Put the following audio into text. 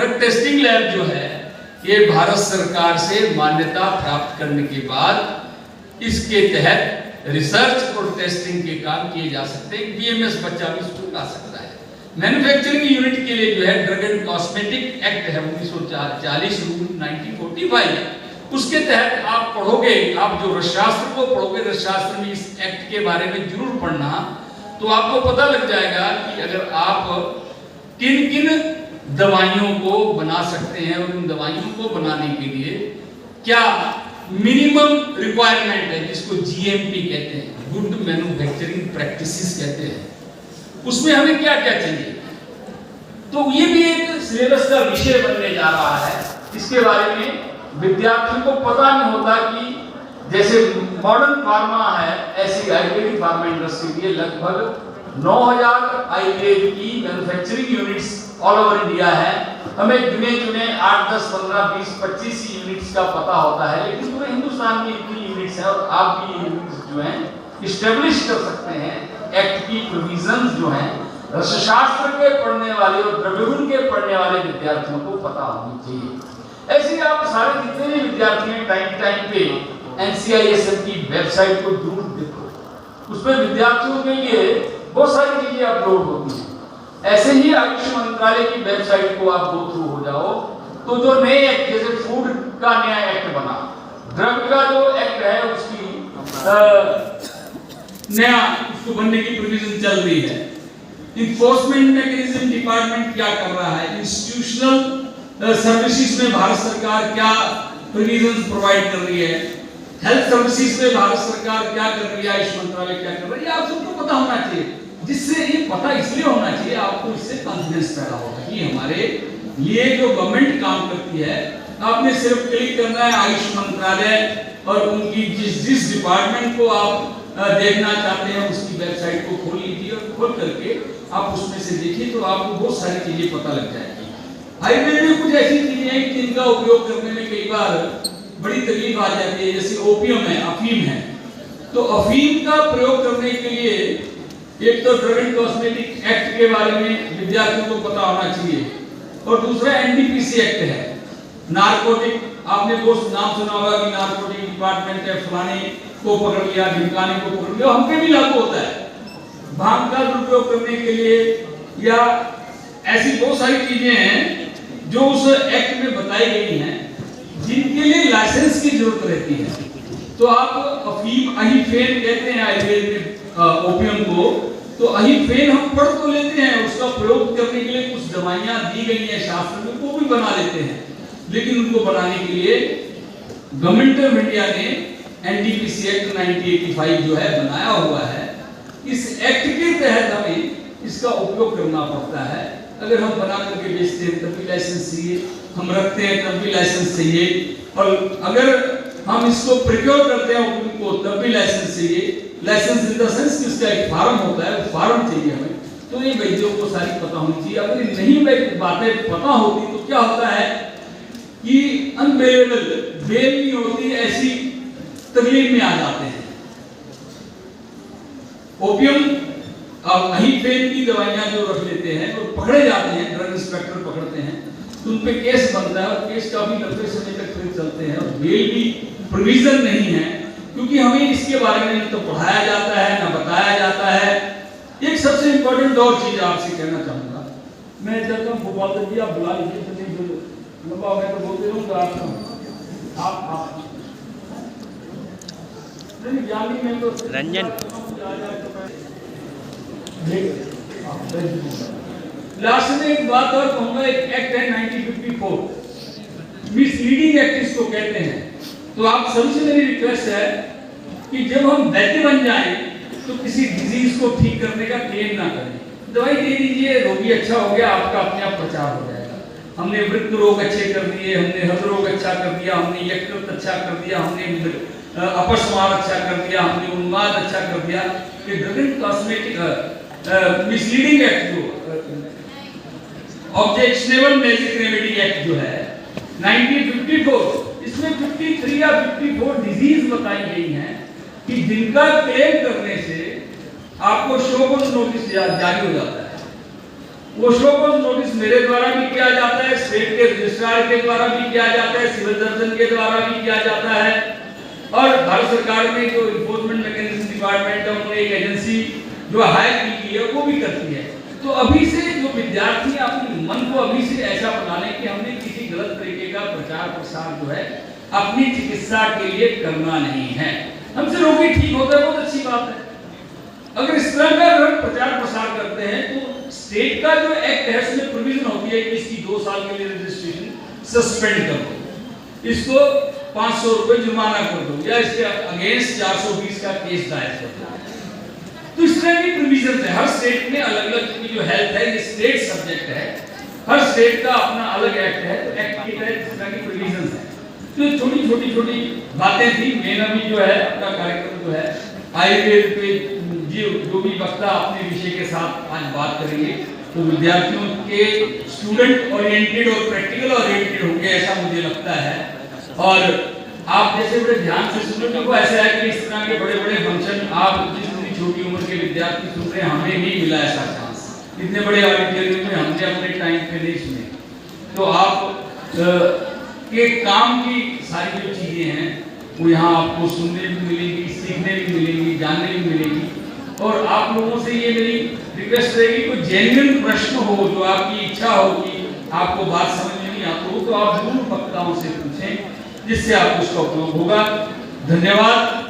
Drug testing lab जो है ये भारत सरकार से मान्यता प्राप्त करने के बाद इसके तहत रिसर्च और टेस्टिंग के काम किए जा सकते हैं। बीएमएस बच्चा भी इसको ला सकता है। मैन्युफैक्चरिंग यूनिट के लिए जो है ड्रग एंड कॉस्मेटिक एक्ट है 1940 रूल 1945 है, उसके तहत आप पढ़ोगे, आप जो रसशास्त्र को पढ़ोगे, रसशास्त्र में इस एक्ट के बारे में जरूर पढ़ना, तो आपको पता लग जाएगा कि अगर आप किन किन दवाइयों को बना सकते हैं और उन दवाइयों को बनाने के लिए क्या मिनिमम रिक्वायरमेंट है, जिसको जीएमपी कहते हैं, गुड मैन्युफैक्चरिंग प्रैक्टिसेस कहते हैं, उसमें हमें क्या क्या चाहिए। तो ये भी एक सिलेबस का विषय बनने जा रहा है। इसके बारे में विद्यार्थियों को पता नहीं होता कि जैसे मॉडर्न फार्मा है, ऐसी आयुर्वेदिक फार्मा इंडस्ट्री की लगभग 9000 आयुर्वेद की manufacturing units all over India है। हमें गिने चुने 8, 10, 15, 20, 25 यूनिट्स का पता होता है, लेकिन पूरे हिंदुस्तान में इतनी यूनिट्स हैं और आप भी यूनिट्स जो हैं इस्टेब्लिश कर सकते हैं। एक्ट की प्रोविजंस जो हैं रसशास्त्र के पढ़ने वाले और द्रव्यगुण के पढ़ने वाले विद्यार्थियों को पता होनी चाहिए। ऐसे ही आप सारे जितने भी विद्यार्थी हैं टाइम पे NCISM की वेबसाइट को जरूर देखो, उसमें विद्यार्थियों के लिए बहुत सारी चीजें अपलोड होती हैं। ऐसे ही आयुष मंत्रालय की वेबसाइट को आप गो थ्रू हो जाओ तो जो नए एक्ट, जैसे फूड का नया एक्ट बना, ड्रग का जो एक्ट है उसकी नया उसको बनने की प्रोविजन चल रही है। इन्फोर्समेंट मैकेनिज्म डिपार्टमेंट क्या कर रहा है, इंस्टीट्यूशनल सर्विसेज में भारत सरकार क्या प्रोविजन प्रोवाइड कर रही है, हेल्थ सर्विसेज में भारत सरकार क्या कर रही है, आयुष मंत्रालय क्या कर रहा है, ये आप सबको पता होना चाहिए। जिससे ये पता इसलिए होना चाहिए, आपको इससे कॉन्फिडेंस पैदा होगा कि हमारे लिए जो गवर्नमेंट काम करती है, आपने सिर्फ क्लिक करना है आयुष मंत्रालय और उनकी जिस डिपार्टमेंट को आप देखना चाहते हैं उसकी वेबसाइट को खोल लीजिए और खोल करके आप उसमें से देखिए तो आपको बहुत सारी चीजें पता लग जाएगी। आयुर्वेद में कुछ ऐसी चीजें हैं जिनका उपयोग करने में कई बार बड़ी तकलीफ आ जाती है, जैसे ओपियम है, अफीम है। तो अफीम का प्रयोग करने के लिए एक तो ड्रग एंड कॉस्मेटिक एक्ट के बारे में विद्यार्थियों को पता होना चाहिए और दूसरा NDPC एक्ट है, नारकोटिक। आपने वो नाम सुना होगा कि नारकोटिक डिपार्टमेंट है, फलाने को पकड़ लिया, ढिमकाने को पकड़ लिया, हम पे भी लागू होता है। भांग का दुरुपयोग करने के लिए या ऐसी बहुत सारी चीजें हैं जो उस एक्ट में बताई गई हैं जिनके लिए लाइसेंस की जरूरत रहती है। तो आप अफीम, अहीफेन कहते हैं आयुर्वेद में ओपियम को, तो अहीफेन हम पढ़ तो लेते हैं, उसका प्रयोग करने के लिए कुछ दवाइयां दी गई हैं शास्त्र में, वो भी बना लेते हैं, लेकिन उनको बनाने के लिए गवर्नमेंट ऑफ इंडिया ने NDPC एक्ट 1985 जो है बनाया हुआ है। इस एक्ट के तहत हमें इसका उपयोग करना पड़ता है। अगर हम बना करके बेचते हैं तब भी लाइसेंस चाहिए, हम रखते हैं तब भी लाइसेंस चाहिए, और अगर हम इसको प्रिक्योर करते हैं उनको तब भी लाइसेंस चाहिए। लाइसेंस इन द सेंस कि उसका एक फार्म होता है, वो फार्म चाहिए हमें। तो ये वैद्यों को सारी पता होनी चाहिए। अगर नहीं बातें पता होती तो क्या होता है कि अनबेलेबल, बेल नहीं होती, ऐसी तकलीफ में आ जाते हैं। ओपियम अहीफेन की दवाइयां जो रख लेते हैं तो पकड़े जाते हैं, ड्रग इंस्पेक्टर पकड़ते हैं, तो उन पे केस बनता है और केस का भी लंबे समय तक फिर चलते हैं और बेल भी प्रोविजन नहीं है, क्योंकि हमें इसके बारे में न तो पढ़ाया जाता है न बताया जाता है। एक सबसे इंपॉर्टेंट और चीज आपसे कहना चाहूंगा, मैं जब भोपाल तक भी आप बुला लीजिए तो नहीं लंबा हो गया तो बोलते रहूंगा आप नहीं में तो रंजन लास्ट में एक बात और कहूंगा। एक एक्ट है 1954, मिसलीडिंग एक्ट इसको कहते हैं। तो आप सभी से मेरी रिक्वेस्ट है कि जब हम वैद्य बन जाएं तो किसी डिजीज को ठीक करने का क्लेम ना करें। दवाई दे दीजिए, रोगी अच्छा हो गया, आपका अपने आप प्रचार हो जाएगा। हमने वृक्क रोग अच्छे कर दिए, हमने हृदय रोग अच्छा कर दिया, हमने यकृत अच्छा कर दिया, हमने अपस्मार अच्छा कर दिया, हमने उन्माद अच्छा कर दिया। ये drug and cosmetic misleading act जो ऑब्जेक्शनेबल मेडिसिन रेमेडी एक्ट जो है 1954, इसमें 53 या 54 डिजीज बताई गई हैं कि जिनका क्लेम करने से आपको शो कॉज नोटिस जारी हो जाता है। वो शो कॉज नोटिस मेरे द्वारा भी किया जाता है, स्टेट के रजिस्ट्रार के द्वारा भी किया जाता है, सिविल सर्जन के द्वारा भी किया जाता है, और भारत सरकार में जो इन्फोर्समेंट मैकेनिज्म डिपार्टमेंट है उन्होंने एक एजेंसी जो हायर की है वो भी करती है। तो अभी से जो विद्यार्थी अपने मन को अभी से ऐसा बना लें कि हमने किसी गलत तरीके का प्रचार प्रसार जो है अपनी चिकित्सा के लिए करना नहीं है। हमसे रोगी ठीक होता है, बहुत अच्छी बात है। अगर इस तरह का अगर प्रचार प्रसार करते हैं तो स्टेट का जो एक्ट है उसमें प्रोविजन होती है कि इसकी 2 साल के लिए रजिस्ट्रेशन सस्पेंड कर दो, इसको 500 रुपए जुर्माना कर दो, या इसके अगेंस्ट 420 का केस दायर कर दो। तो इस तरह की प्रोविजन है। हर स्टेट में अलग अलग जो हेल्थ है ये स्टेट सब्जेक्ट है, हर स्टेट का अपना अलग एक्ट है, तो एक्ट के तहत इस तरह की प्रोविजन है। तो छोटी बातें थी। मेन अभी जो है अपना कार्यक्रम जो है आयुर्वेद पे जो भी वक्ता अपने विषय के साथ आज बात करेंगे तो विद्यार्थियों के स्टूडेंट ओरिएंटेड और प्रैक्टिकल ओरिएंटेड होंगे ऐसा मुझे लगता है। और आप जैसे बड़े ध्यान से सुनो, क्योंकि ऐसा है कि इस तरह के बड़े बड़े फंक्शन आप जितनी छोटी उम्र के विद्यार्थी सुन रहे हैं, हमें नहीं मिला ऐसा चांस। इतने बड़े ऑडिटोरियम में हमने अपने टाइम पे नहीं सुने। तो आप के काम की सारी जो चीजें हैं वो यहाँ आपको सुनने भी मिलेंगी, सीखने भी मिलेंगी, जानने भी मिलेंगी। और आप लोगों से ये मेरी रिक्वेस्ट रहेगी, कोई जेन्युइन प्रश्न हो जो आपकी इच्छा हो कि आपको बात समझ में नहीं आती हो तो आप जरूर वक्ताओं से पूछें, जिससे आपको उसका उपयोग होगा। धन्यवाद।